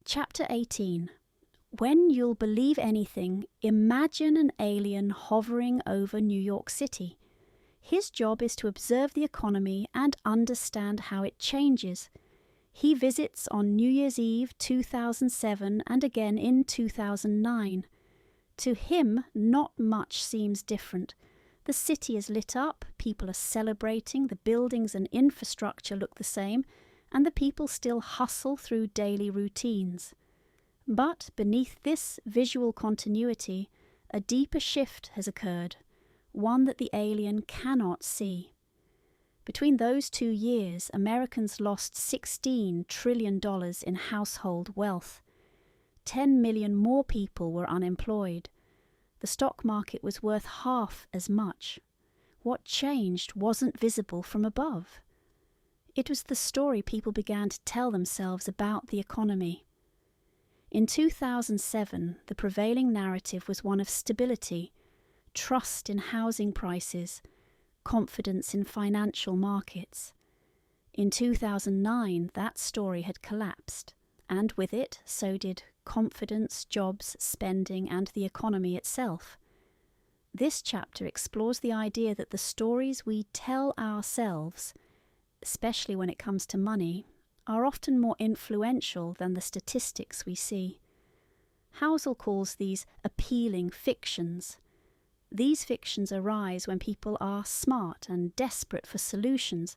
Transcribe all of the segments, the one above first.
Chapter 18. When you'll believe anything, imagine an alien hovering over New York City. His job is to observe the economy and understand how it changes. He visits on New Year's Eve 2007 and again in 2009. To him, not much seems different. The city is lit up, people are celebrating, the buildings and infrastructure look the same, and the people still hustle through daily routines. But beneath this visual continuity, a deeper shift has occurred, one that the alien cannot see. Between those 2 years, Americans lost $16 trillion in household wealth. 10 million more people were unemployed. The stock market was worth half as much. What changed wasn't visible from above. It was the story people began to tell themselves about the economy. In 2007, the prevailing narrative was one of stability, trust in housing prices, confidence in financial markets. In 2009, that story had collapsed, and with it, so did confidence, jobs, spending, and the economy itself. This chapter explores the idea that the stories we tell ourselves, especially when it comes to money, are often more influential than the statistics we see. Housel calls these appealing fictions. These fictions arise when people are smart and desperate for solutions,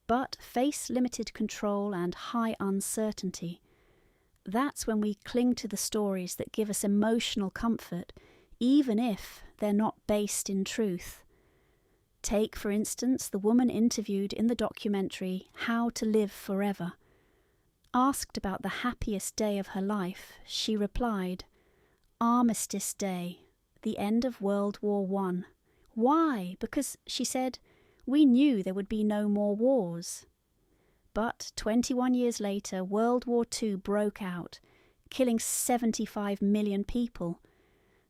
but face limited control and high uncertainty. That's when we cling to the stories that give us emotional comfort, even if they're not based in truth. Take, for instance, the woman interviewed in the documentary How to Live Forever. Asked about the happiest day of her life, she replied, "Armistice Day, the end of World War I. Why? Because, she said, we knew there would be no more wars." But 21 years later, World War II broke out, killing 75 million people.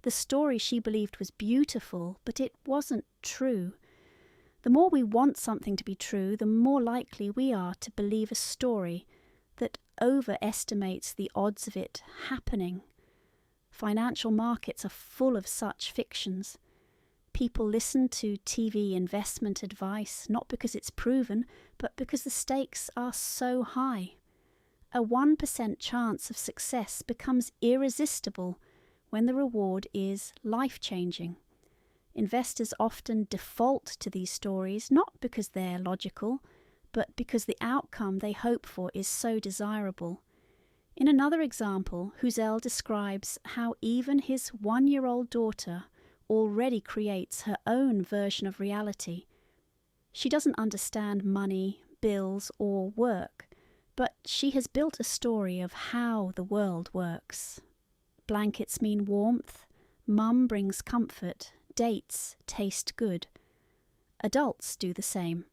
The story she believed was beautiful, but it wasn't true. The more we want something to be true, the more likely we are to believe a story that overestimates the odds of it happening. Financial markets are full of such fictions. People listen to TV investment advice not because it's proven, but because the stakes are so high. A 1% chance of success becomes irresistible when the reward is life-changing. Investors often default to these stories not because they're logical, but because the outcome they hope for is so desirable. In another example, Husserl describes how even his 1-year-old daughter already creates her own version of reality. She doesn't understand money, bills, or work, but she has built a story of how the world works. Blankets mean warmth, mum brings comfort, dates taste good. Adults do the same.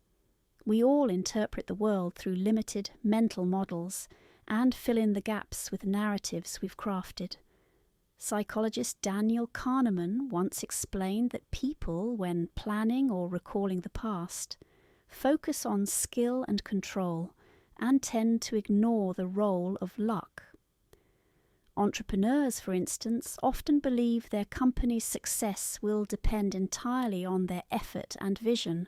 We all interpret the world through limited mental models and fill in the gaps with narratives we've crafted. Psychologist Daniel Kahneman once explained that people, when planning or recalling the past, focus on skill and control and tend to ignore the role of luck. Entrepreneurs, for instance, often believe their company's success will depend entirely on their effort and vision,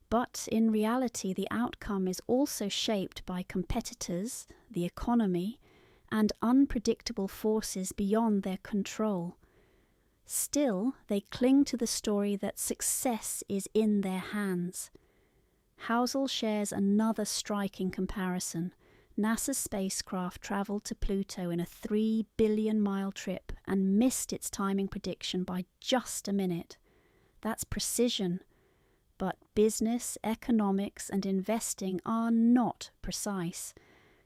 but in reality the outcome is also shaped by competitors, the economy, and unpredictable forces beyond their control. Still, they cling to the story that success is in their hands. Husserl shares another striking comparison. NASA's spacecraft travelled to Pluto in a 3 billion-mile trip and missed its timing prediction by just a minute. That's precision. But business, economics, and investing are not precise.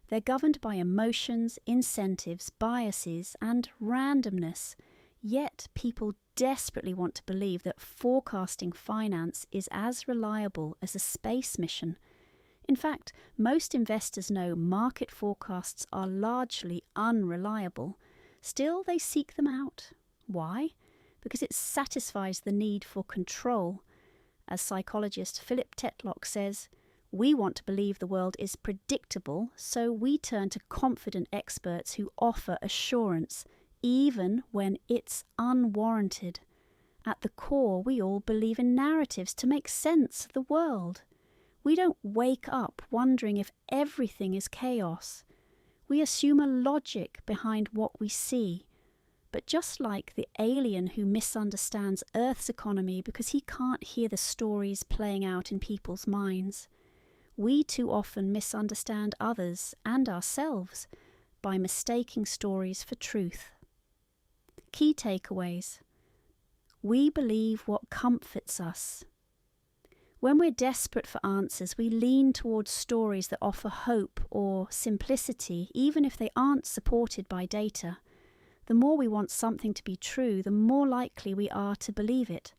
They're governed by emotions, incentives, biases, and randomness. Yet people desperately want to believe that forecasting finance is as reliable as a space mission. In fact, most investors know market forecasts are largely unreliable. Still, they seek them out. Why? Because it satisfies the need for control. As psychologist Philip Tetlock says, We want to believe the world is predictable, so we turn to confident experts who offer assurance, even when it's unwarranted. At the core, we all believe in narratives to make sense of the world. We don't wake up wondering if everything is chaos. We assume a logic behind what we see. But just like the alien who misunderstands Earth's economy because he can't hear the stories playing out in people's minds, we too often misunderstand others and ourselves by mistaking stories for truth. Key takeaways. We believe what comforts us. When we're desperate for answers, we lean towards stories that offer hope or simplicity, even if they aren't supported by data. The more we want something to be true, the more likely we are to believe it.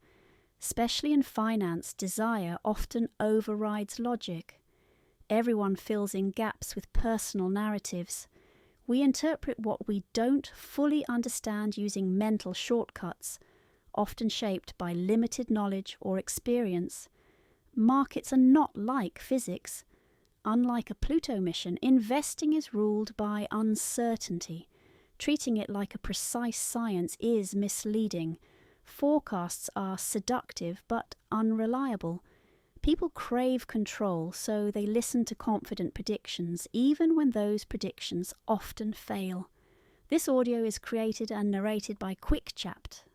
Especially in finance, desire often overrides logic. Everyone fills in gaps with personal narratives. We interpret what we don't fully understand using mental shortcuts, often shaped by limited knowledge or experience. Markets are not like physics. Unlike a Pluto mission, investing is ruled by uncertainty. Treating it like a precise science is misleading. Forecasts are seductive but unreliable. People crave control, so they listen to confident predictions, even when those predictions often fail. This audio is created and narrated by Ch.18.